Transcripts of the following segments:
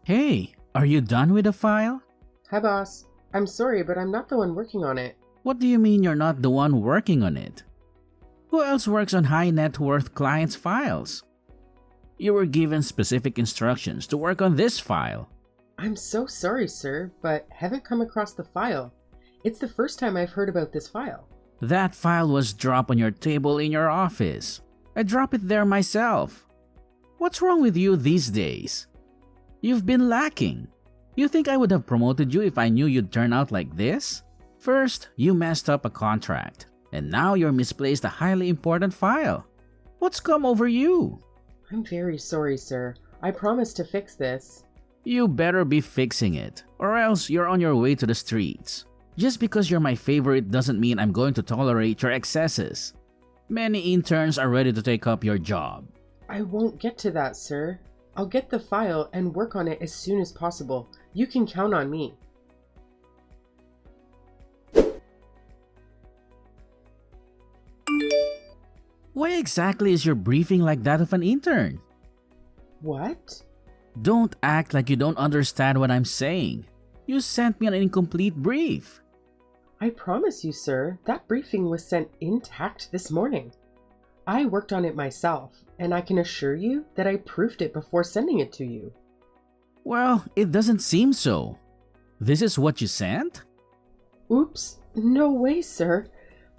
Hey, are you done with the file? Hi, boss. I'm sorry, but I'm not the one working on it. What do you mean you're not the one working on it? Who else works on high net worth clients' files? You were given specific instructions to work on this file. I'm so sorry, sir, but haven't come across the file. It's the first time I've heard about this file. That file was dropped on your table in your office. I dropped it there myself. What's wrong with you these days? You've been lacking. You think I would have promoted you if I knew you'd turn out like this? First, you messed up a contract, and now you're misplaced a highly important file. What's come over you? I'm very sorry, sir. I promise to fix this. You better be fixing it, or else you're on your way to the streets. Just because you're my favorite doesn't mean I'm going to tolerate your excesses. Many interns are ready to take up your job. I won't get to that, sir. I'll get the file and work on it as soon as possible. You can count on me. Why exactly is your briefing like that of an intern? What? Don't act like you don't understand what I'm saying. You sent me an incomplete brief. I promise you, sir, that briefing was sent intact this morning. I worked on it myself, and I can assure you that I proofed it before sending it to you. Well, it doesn't seem so. This is what you sent? Oops, no way, sir.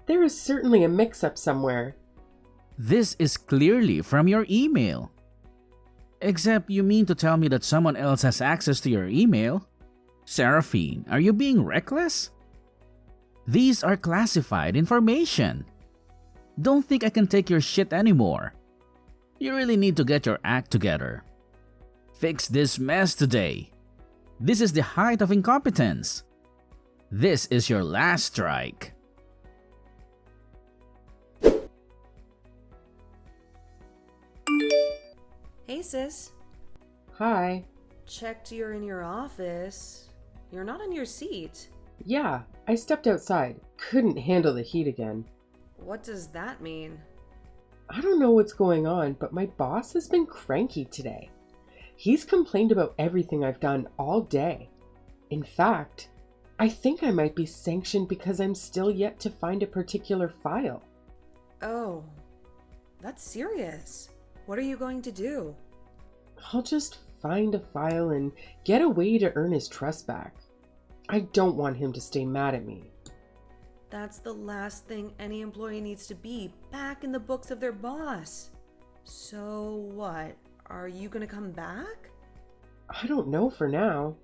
There is certainly a mix-up somewhere. This is clearly from your email. Except you mean to tell me that someone else has access to your email? Seraphine, are you being reckless? These are classified information. Don't think I can take your shit anymore. You really need to get your act together. Fix this mess today. This is the height of incompetence. This is your last strike. Hey sis, Hi. checked you're in your office. You're not in your seat. Yeah, I stepped outside. Couldn't handle the heat again. What does that mean? I don't know what's going on, but my boss has been cranky today. He's complained about everything I've done all day. In fact, I think I might be sanctioned because I'm still yet to find a particular file. Oh, that's serious. What are you going to do? I'll just find a file and get a way to earn his trust back. I don't want him to stay mad at me. That's the last thing any employee needs to be, back in the books of their boss. So what? Are you gonna come back? I don't know for now.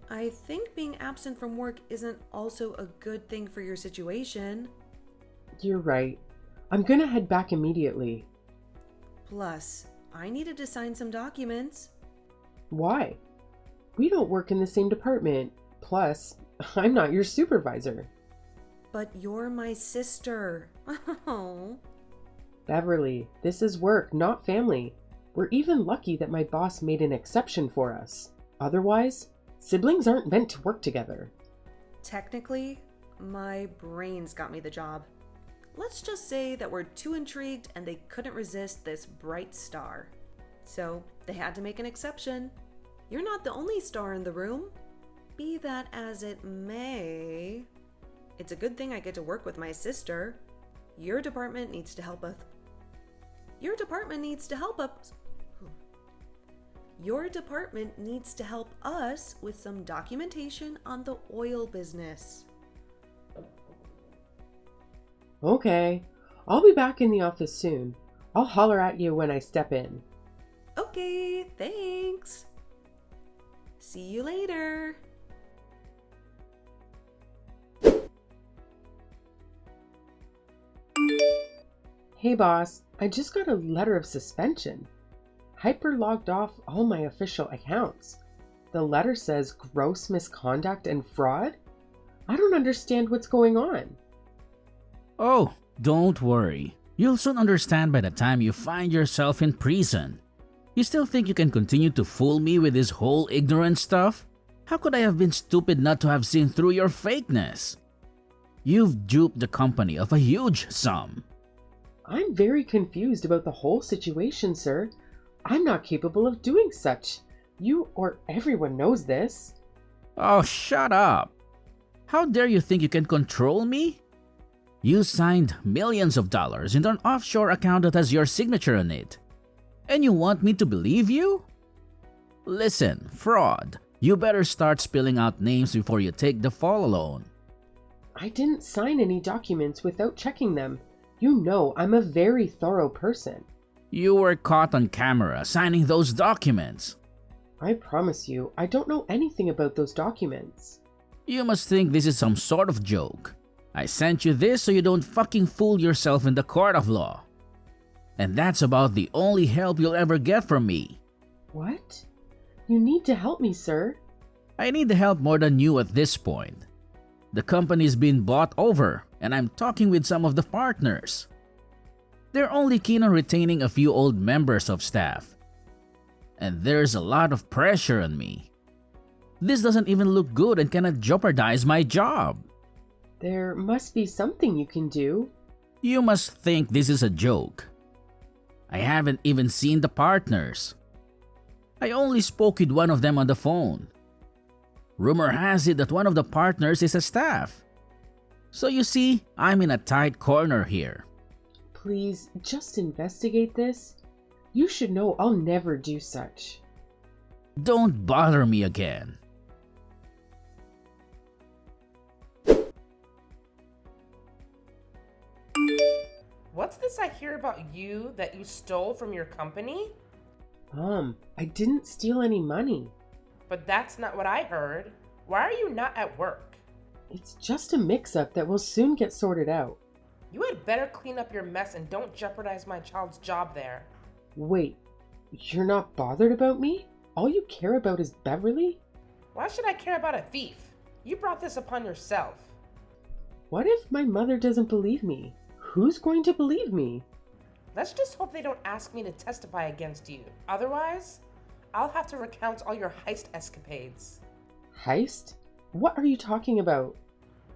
I think being absent from work isn't also a good thing for your situation. You're right. I'm gonna head back immediately. Plus, I needed to sign some documents. Why? We don't work in the same department. Plus, I'm not your supervisor. But you're my sister. Oh. Beverly, this is work, not family. We're even lucky that my boss made an exception for us. Otherwise, siblings aren't meant to work together. Technically, my brains got me the job. Let's just say that we're too intrigued and they couldn't resist this bright star. So they had to make an exception. You're not the only star in the room. Be that as it may, it's a good thing I get to work with my sister. Your department needs to help us. Your department needs to help us. Your department needs to help us with some documentation on the oil business. Okay, I'll be back in the office soon. I'll holler at you when I step in. Okay, thanks. See you later. Hey boss, I just got a letter of suspension. Hyper logged off all my official accounts. The letter says gross misconduct and fraud? I don't understand what's going on. Oh, don't worry. You'll soon understand by the time you find yourself in prison. You still think you can continue to fool me with this whole ignorant stuff? How could I have been stupid not to have seen through your fakeness? You've duped the company of a huge sum. I'm very confused about the whole situation, sir. I'm not capable of doing such. You or everyone knows this. Oh, shut up. How dare you think you can control me? You signed millions of dollars into an offshore account that has your signature on it. And you want me to believe you? Listen, fraud. You better start spilling out names before you take the fall alone. I didn't sign any documents without checking them. You know I'm a very thorough person. You were caught on camera signing those documents. I promise you, I don't know anything about those documents. You must think this is some sort of joke. I sent you this so you don't fucking fool yourself in the court of law. And that's about the only help you'll ever get from me. What? You need to help me, sir. I need the help more than you at this point. The company's been bought over, and I'm talking with some of the partners. They're only keen on retaining a few old members of staff. And there's a lot of pressure on me. This doesn't even look good and cannot jeopardize my job. There must be something you can do. You must think this is a joke. I haven't even seen the partners. I only spoke with one of them on the phone. Rumor has it that one of the partners is a staff. So you see, I'm in a tight corner here. Please, just investigate this. You should know I'll never do such. Don't bother me again. What's this I hear about you that you stole from your company? Mom, I didn't steal any money. But that's not what I heard. Why are you not at work? It's just a mix-up that will soon get sorted out. You had better clean up your mess and don't jeopardize my child's job there. Wait, you're not bothered about me? All you care about is Beverly? Why should I care about a thief? You brought this upon yourself. What if my mother doesn't believe me? Who's going to believe me? Let's just hope they don't ask me to testify against you. Otherwise, I'll have to recount all your heist escapades. Heist? What are you talking about?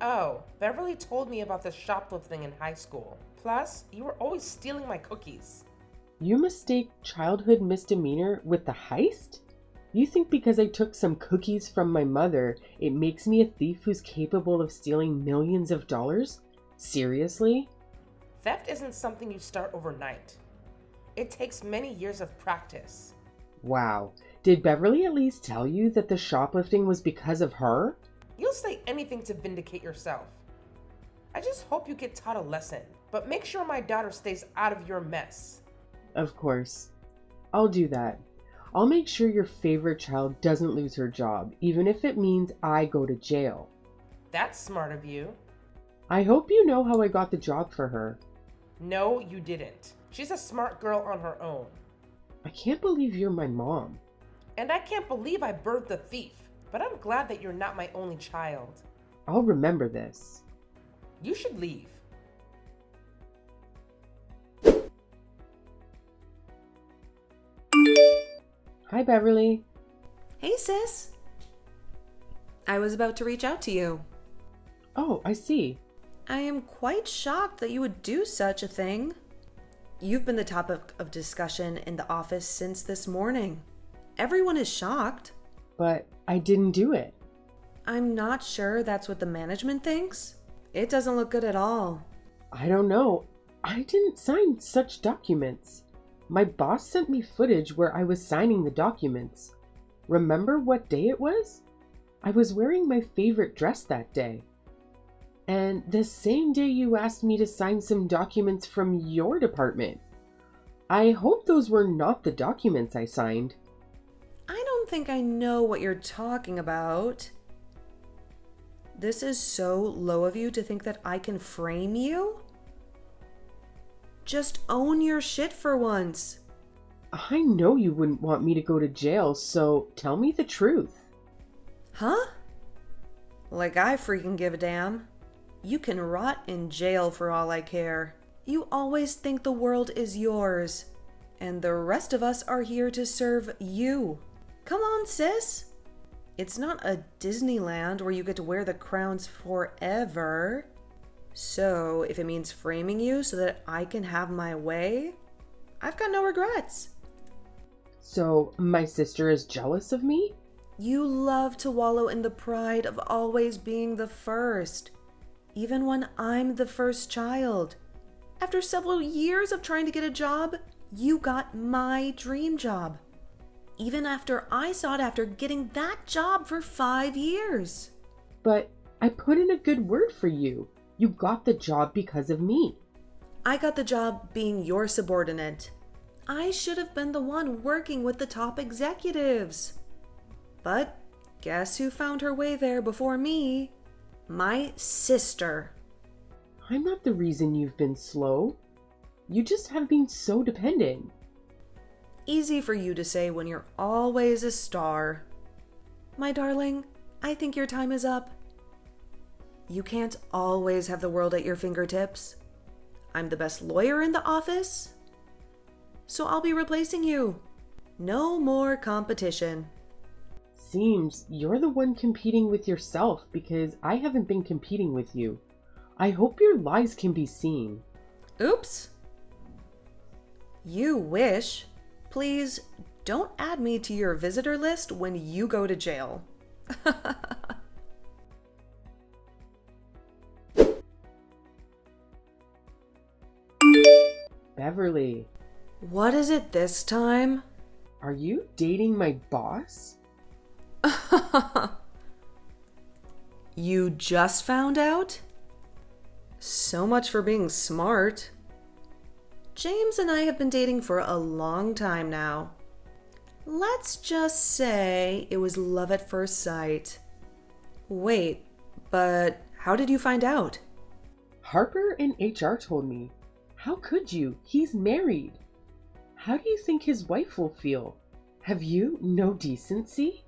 Oh, Beverly told me about the shoplifting in high school. Plus, you were always stealing my cookies. You mistake childhood misdemeanor with the heist? You think because I took some cookies from my mother, it makes me a thief who's capable of stealing millions of dollars? Seriously? Theft isn't something you start overnight. It takes many years of practice. Wow. Did Beverly at least tell you that the shoplifting was because of her? You'll say anything to vindicate yourself. I just hope you get taught a lesson, but make sure my daughter stays out of your mess. Of course. I'll do that. I'll make sure your favorite child doesn't lose her job, even if it means I go to jail. That's smart of you. I hope you know how I got the job for her. No, you didn't. She's a smart girl on her own. I can't believe you're my mom. And I can't believe I birthed a thief, but I'm glad that you're not my only child. I'll remember this. You should leave. Hi, Beverly. Hey, sis. I was about to reach out to you. Oh, I see. I am quite shocked that you would do such a thing. You've been the topic of discussion in the office since this morning. Everyone is shocked. But I didn't do it. I'm not sure that's what the management thinks. It doesn't look good at all. I don't know. I didn't sign such documents. My boss sent me footage where I was signing the documents. Remember what day it was? I was wearing my favorite dress that day. And the same day you asked me to sign some documents from your department. I hope those were not the documents I signed. I don't think I know what you're talking about. This is so low of you to think that I can frame you? Just own your shit for once. I know you wouldn't want me to go to jail, so tell me the truth. Huh? Like I freaking give a damn. You can rot in jail for all I care. You always think the world is yours, and the rest of us are here to serve you. Come on, sis. It's not a Disneyland where you get to wear the crowns forever. So, if it means framing you so that I can have my way, I've got no regrets. So my sister is jealous of me? You love to wallow in the pride of always being the first, even when I'm the first child. After several years of trying to get a job, you got my dream job. Even after I sought after getting that job for 5 years. But I put in a good word for you. You got the job because of me. I got the job being your subordinate. I should have been the one working with the top executives. But guess who found her way there before me? My sister. I'm not the reason you've been slow. You just have been so dependent. Easy for you to say when you're always a star. My darling, I think your time is up. You can't always have the world at your fingertips. I'm the best lawyer in the office, so I'll be replacing you. No more competition. Seems you're the one competing with yourself because I haven't been competing with you. I hope your lies can be seen. Oops. You wish. Please don't add me to your visitor list when you go to jail. Beverly, What is it this time? are you dating my boss? You just found out? So much for being smart. James and I have been dating for a long time now. Let's just say it was love at first sight. Wait, but how did you find out? Harper in HR told me. How could you? He's married. How do you think his wife will feel? Have you no decency?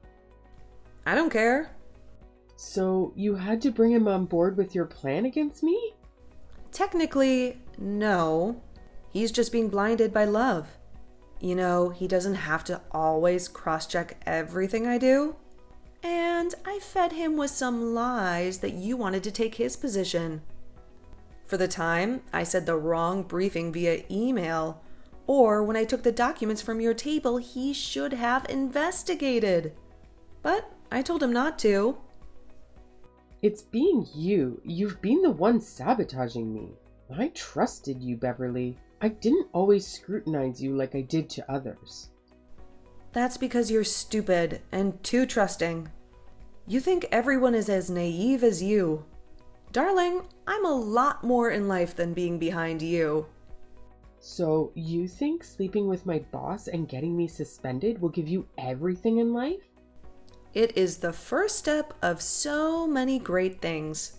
I don't care. So you had to bring him on board with your plan against me? Technically, no. He's just being blinded by love. You know, he doesn't have to always cross-check everything I do. And I fed him with some lies that you wanted to take his position. For the time, I said the wrong briefing via email, or when I took the documents from your table, he should have investigated. But I told him not to. It's being you. You've been the one sabotaging me. I trusted you, Beverly. I didn't always scrutinize you like I did to others. That's because you're stupid and too trusting. You think everyone is as naive as you. Darling, I'm a lot more in life than being behind you. So you think sleeping with my boss and getting me suspended will give you everything in life? It is the first step of so many great things.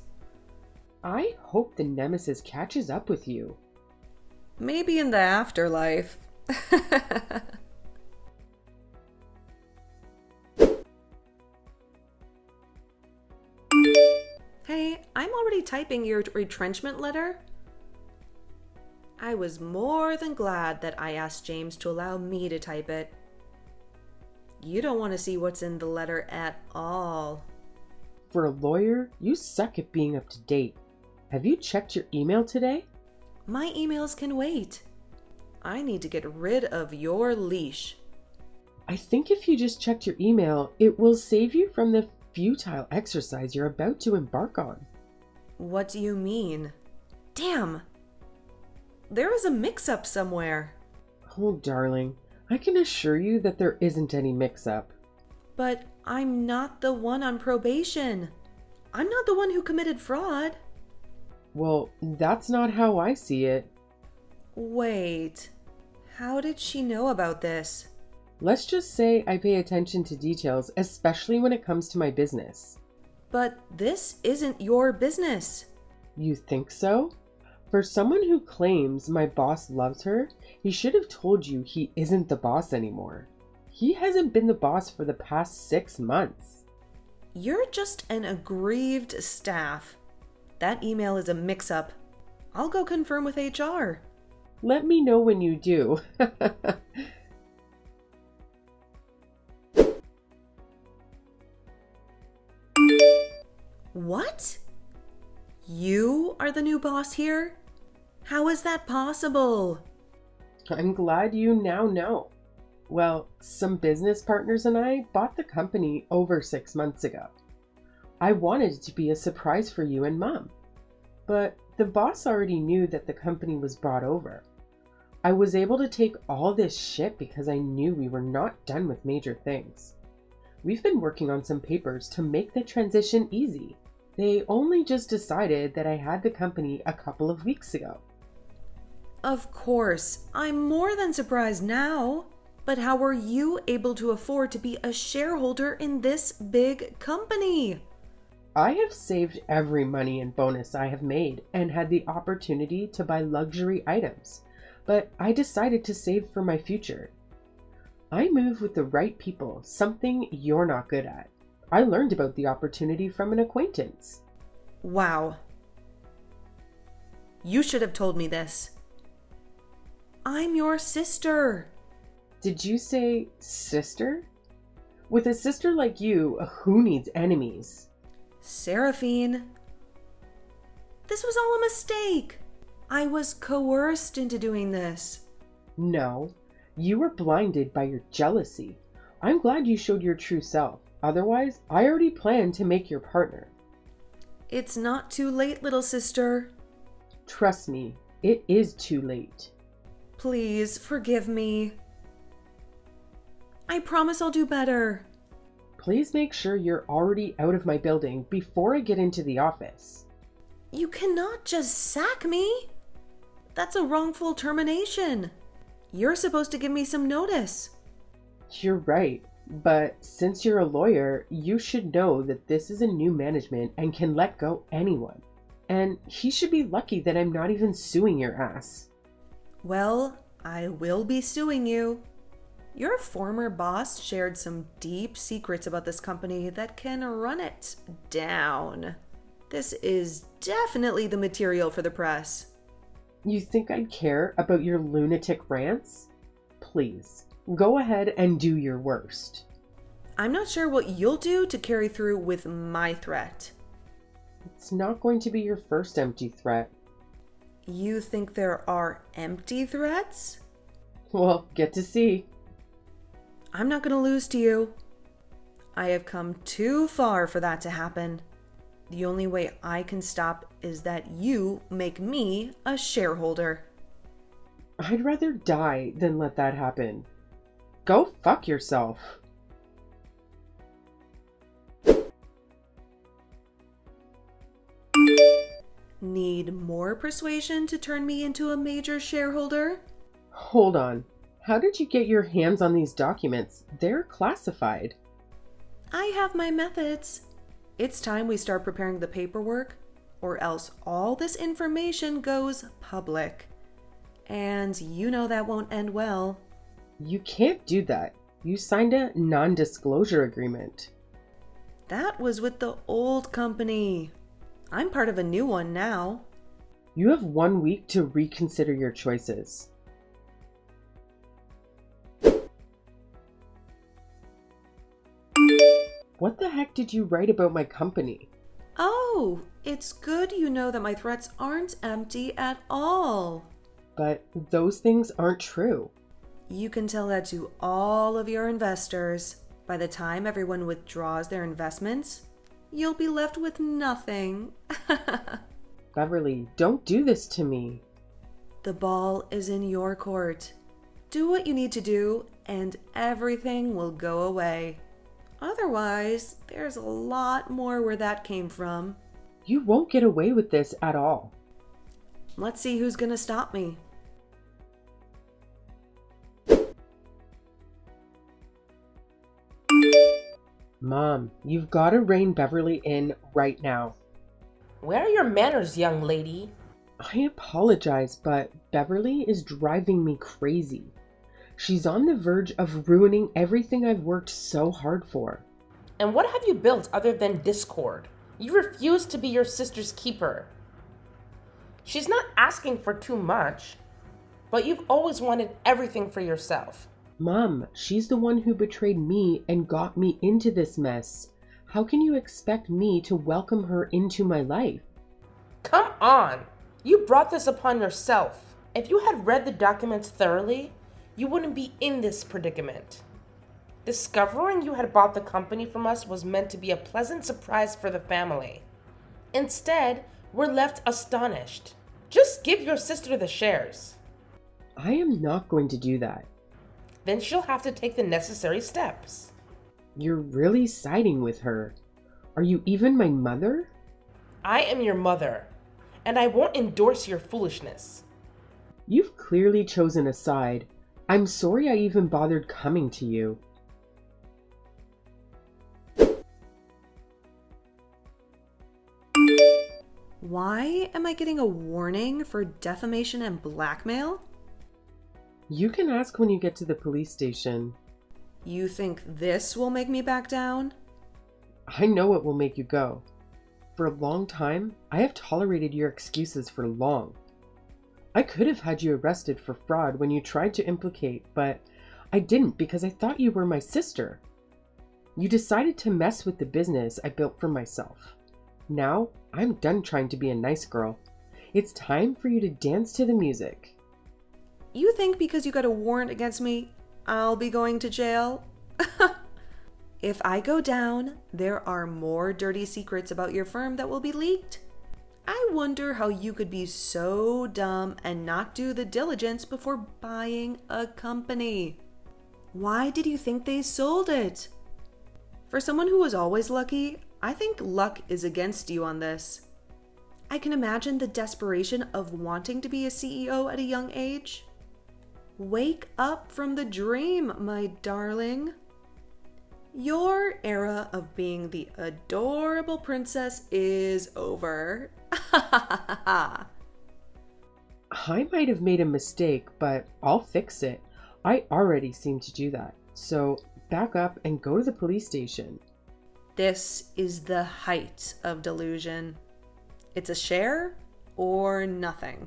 I hope the nemesis catches up with you. Maybe in the afterlife. Hey, I'm already typing your retrenchment letter. I was more than glad that I asked James to allow me to type it. You don't want to see what's in the letter at all. For a lawyer, you suck at being up to date. Have you checked your email today? My emails can wait. I need to get rid of your leash. I think if you just checked your email, it will save you from the futile exercise you're about to embark on. What do you mean? Damn! There is a mix-up somewhere. Oh, darling, I can assure you that there isn't any mix-up. But I'm not the one on probation. I'm not the one who committed fraud. Well, that's not how I see it. Wait, how did she know about this? Let's just say I pay attention to details, especially when it comes to my business. But this isn't your business. You think so? For someone who claims my boss loves her, he should have told you he isn't the boss anymore. He hasn't been the boss for the past 6 months. You're just an aggrieved staff. That email is a mix-up. I'll go confirm with HR. Let me know when you do. What? You are the new boss here? How is that possible? I'm glad you now know. Well, some business partners and I bought the company over 6 months ago. I wanted it to be a surprise for you and Mom, but the boss already knew that the company was brought over. I was able to take all this shit because I knew we were not done with major things. We've been working on some papers to make the transition easy. They only just decided that I had the company a couple of weeks ago. Of course, I'm more than surprised now. But how were you able to afford to be a shareholder in this big company? I have saved every money and bonus I have made and had the opportunity to buy luxury items, but I decided to save for my future. I move with the right people, something you're not good at. I learned about the opportunity from an acquaintance. Wow. You should have told me this. I'm your sister. Did you say sister? With a sister like you, who needs enemies? Seraphine. This was all a mistake. I was coerced into doing this. No, you were blinded by your jealousy. I'm glad you showed your true self. Otherwise, I already planned to make your partner. It's not too late, little sister. Trust me, it is too late. Please forgive me. I promise I'll do better. Please make sure you're already out of my building before I get into the office. You cannot just sack me. That's a wrongful termination. You're supposed to give me some notice. You're right, but since you're a lawyer, you should know that this is a new management and can let go anyone. And he should be lucky that I'm not even suing your ass. Well, I will be suing you. Your former boss shared some deep secrets about this company that can run it down. This is definitely the material for the press. You think I'd care about your lunatic rants? Please, go ahead and do your worst. I'm not sure what you'll do to carry through with my threat. It's not going to be your first empty threat. You think there are empty threats? Well, get to see. I'm not going to lose to you. I have come too far for that to happen. The only way I can stop is that you make me a shareholder. I'd rather die than let that happen. Go fuck yourself. Need more persuasion to turn me into a major shareholder? Hold on. How did you get your hands on these documents? They're classified. I have my methods. It's time we start preparing the paperwork, or else all this information goes public. And you know that won't end well. You can't do that. You signed a non-disclosure agreement. That was with the old company. I'm part of a new one now. You have 1 week to reconsider your choices. What the heck did you write about my company? Oh, it's good you know that my threats aren't empty at all. But those things aren't true. You can tell that to all of your investors. By the time everyone withdraws their investments, you'll be left with nothing. Beverly, don't do this to me. The ball is in your court. Do what you need to do, and everything will go away. Otherwise, there's a lot more where that came from. You won't get away with this at all. Let's see who's gonna stop me. Mom, you've got to rein Beverly in right now. Where are your manners, young lady? I apologize, but Beverly is driving me crazy. She's on the verge of ruining everything I've worked so hard for. And what have you built other than discord? You refuse to be your sister's keeper. She's not asking for too much, but you've always wanted everything for yourself. Mom, she's the one who betrayed me and got me into this mess. How can you expect me to welcome her into my life? Come on! You brought this upon yourself. If you had read the documents thoroughly, you wouldn't be in this predicament. Discovering you had bought the company from us was meant to be a pleasant surprise for the family. Instead, we're left astonished. Just give your sister the shares. I am not going to do that. Then she'll have to take the necessary steps. You're really siding with her. Are you even my mother? I am your mother, and I won't endorse your foolishness. You've clearly chosen a side. I'm sorry I even bothered coming to you. Why am I getting a warning for defamation and blackmail? You can ask when you get to the police station. You think this will make me back down? I know it will make you go. For a long time, I have tolerated your excuses for long. I could have had you arrested for fraud when you tried to implicate, but I didn't because I thought you were my sister. You decided to mess with the business I built for myself. Now, I'm done trying to be a nice girl. It's time for you to dance to the music. You think because you got a warrant against me, I'll be going to jail? If I go down, there are more dirty secrets about your firm that will be leaked. I wonder how you could be so dumb and not do the diligence before buying a company. Why did you think they sold it? For someone who was always lucky, I think luck is against you on this. I can imagine the desperation of wanting to be a CEO at a young age. Wake up from the dream, my darling. Your era of being the adorable princess is over. I might have made a mistake, but I'll fix it. I already seem to do that. So back up and go to the police station. This is the height of delusion. It's a share or nothing.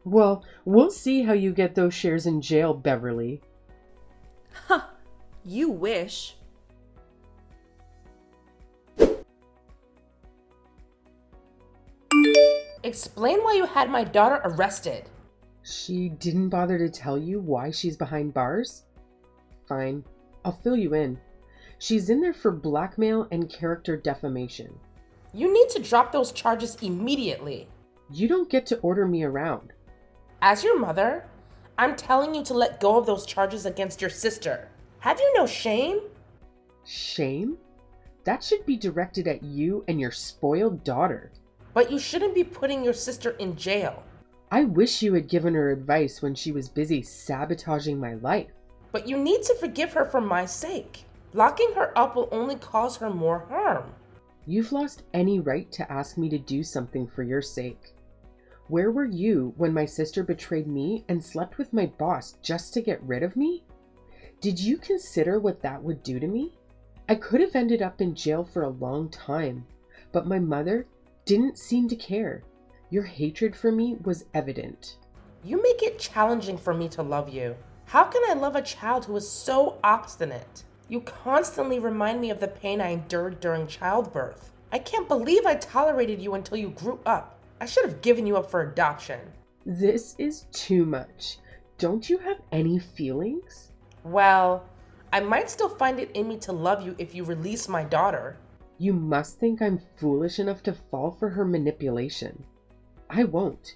Well, we'll see how you get those shares in jail, Beverly. Huh, you wish. Explain why you had my daughter arrested. She didn't bother to tell you why she's behind bars? Fine, I'll fill you in. She's in there for blackmail and character defamation. You need to drop those charges immediately. You don't get to order me around. As your mother, I'm telling you to let go of those charges against your sister. Have you no shame? Shame? That should be directed at you and your spoiled daughter. But you shouldn't be putting your sister in jail. I wish you had given her advice when she was busy sabotaging my life. But you need to forgive her for my sake. Locking her up will only cause her more harm. You've lost any right to ask me to do something for your sake. Where were you when my sister betrayed me and slept with my boss just to get rid of me? Did you consider what that would do to me? I could have ended up in jail for a long time, but my mother didn't seem to care. Your hatred for me was evident. You make it challenging for me to love you. How can I love a child who is so obstinate? You constantly remind me of the pain I endured during childbirth. I can't believe I tolerated you until you grew up. I should have given you up for adoption. This is too much. Don't you have any feelings? Well, I might still find it in me to love you if you release my daughter. You must think I'm foolish enough to fall for her manipulation. I won't.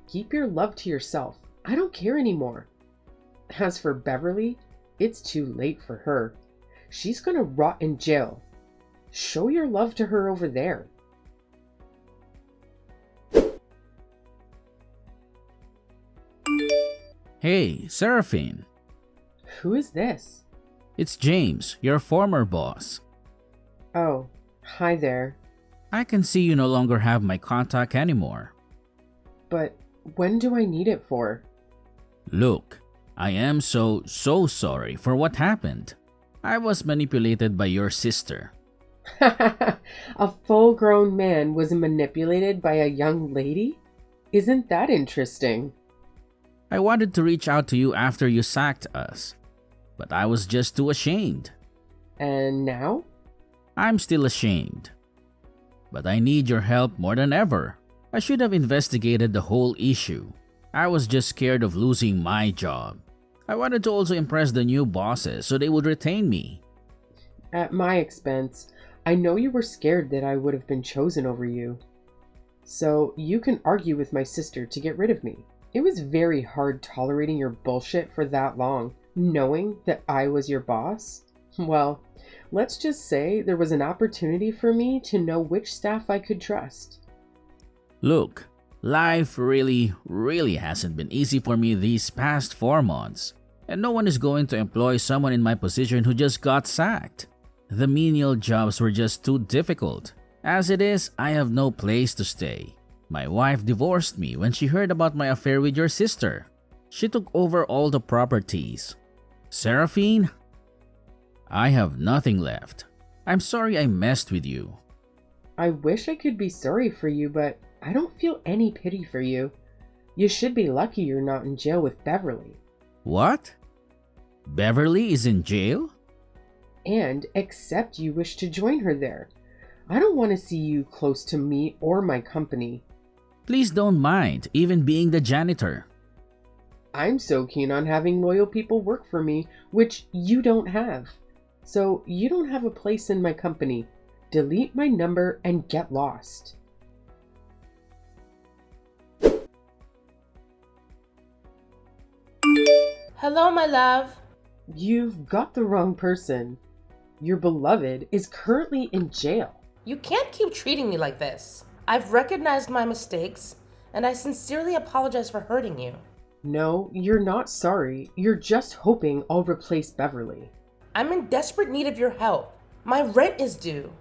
Keep your love to yourself. I don't care anymore. As for Beverly, it's too late for her. She's gonna rot in jail. Show your love to her over there. Hey, Seraphine. Who is this? It's James, your former boss. Oh, hi there. I can see you no longer have my contact anymore. But when do I need it for? Look, I am so sorry for what happened. I was manipulated by your sister. A full-grown man was manipulated by a young lady? Isn't that interesting? I wanted to reach out to you after you sacked us, but I was just too ashamed. And now? I'm still ashamed. But I need your help more than ever. I should have investigated the whole issue. I was just scared of losing my job. I wanted to also impress the new bosses so they would retain me. At my expense, I know you were scared that I would have been chosen over you. So you can argue with my sister to get rid of me. It was very hard tolerating your bullshit for that long, knowing that I was your boss. Well, let's just say there was an opportunity for me to know which staff I could trust. Look, life really hasn't been easy for me these past 4 months, and no one is going to employ someone in my position who just got sacked. The menial jobs were just too difficult. As it is, I have no place to stay. My wife divorced me when she heard about my affair with your sister. She took over all the properties. Seraphine, I have nothing left. I'm sorry I messed with you. I wish I could be sorry for you, but I don't feel any pity for you. You should be lucky you're not in jail with Beverly. What? Beverly is in jail? And except you wish to join her there. I don't want to see you close to me or my company. Please don't mind, even being the janitor. I'm so keen on having loyal people work for me, which you don't have. So you don't have a place in my company. Delete my number and get lost. Hello, my love. You've got the wrong person. Your beloved is currently in jail. You can't keep treating me like this. I've recognized my mistakes, and I sincerely apologize for hurting you. No, you're not sorry. You're just hoping I'll replace Beverly. I'm in desperate need of your help. My rent is due.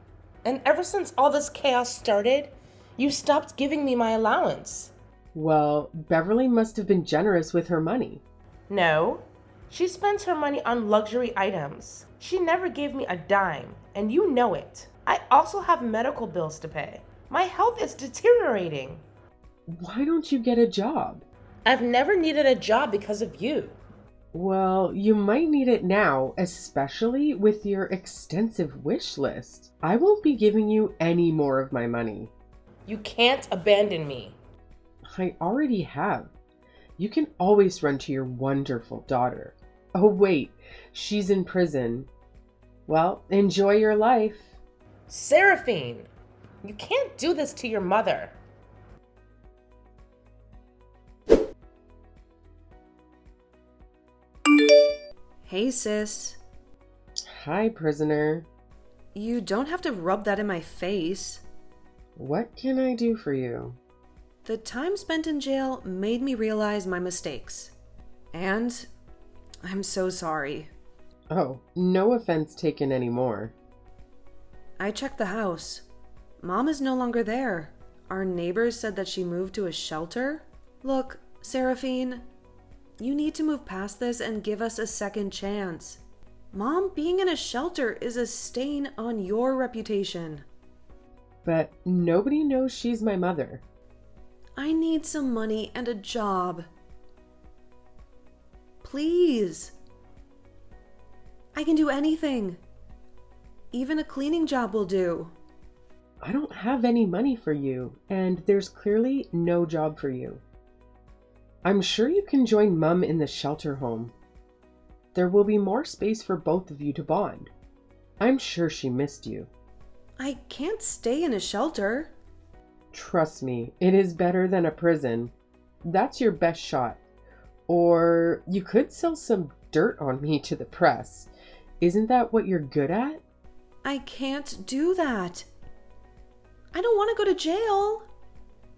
And ever since all this chaos started, you stopped giving me my allowance. Well, Beverly must have been generous with her money. No, she spends her money on luxury items. She never gave me a dime, and you know it. I also have medical bills to pay. My health is deteriorating. Why don't you get a job? I've never needed a job because of you. Well, you might need it now, especially with your extensive wish list. I won't be giving you any more of my money. You can't abandon me. I already have. You can always run to your wonderful daughter. Oh wait, she's in prison. Well, enjoy your life. Seraphine, you can't do this to your mother. Hey, sis. Hi, prisoner. You don't have to rub that in my face. What can I do for you? The time spent in jail made me realize my mistakes. And I'm so sorry. Oh, no offense taken anymore. I checked the house. Mom is no longer there. Our neighbors said that she moved to a shelter. Look, Seraphine, you need to move past this and give us a second chance. Mom being in a shelter is a stain on your reputation. But nobody knows she's my mother. I need some money and a job. Please. I can do anything. Even a cleaning job will do. I don't have any money for you, and there's clearly no job for you. I'm sure you can join Mum in the shelter home. There will be more space for both of you to bond. I'm sure she missed you. I can't stay in a shelter. Trust me, it is better than a prison. That's your best shot. Or you could sell some dirt on me to the press. Isn't that what you're good at? I can't do that. I don't want to go to jail.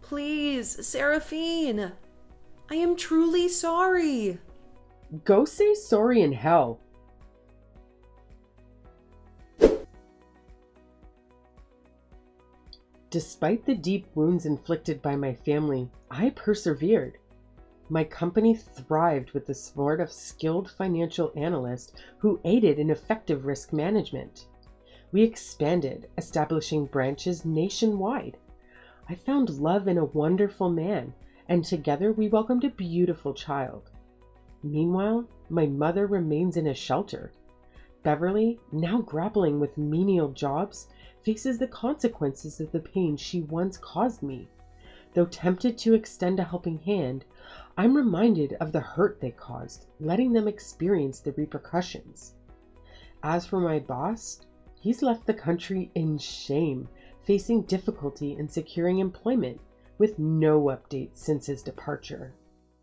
Please, Seraphine. I am truly sorry. Go say sorry in hell. Despite the deep wounds inflicted by my family, I persevered. My company thrived with the support of skilled financial analysts who aided in effective risk management. We expanded, establishing branches nationwide. I found love in a wonderful man, and together we welcomed a beautiful child. Meanwhile, my mother remains in a shelter. Beverly, now grappling with menial jobs, faces the consequences of the pain she once caused me. Though tempted to extend a helping hand, I'm reminded of the hurt they caused, letting them experience the repercussions. As for my boss, he's left the country in shame, facing difficulty in securing employment with no updates since his departure.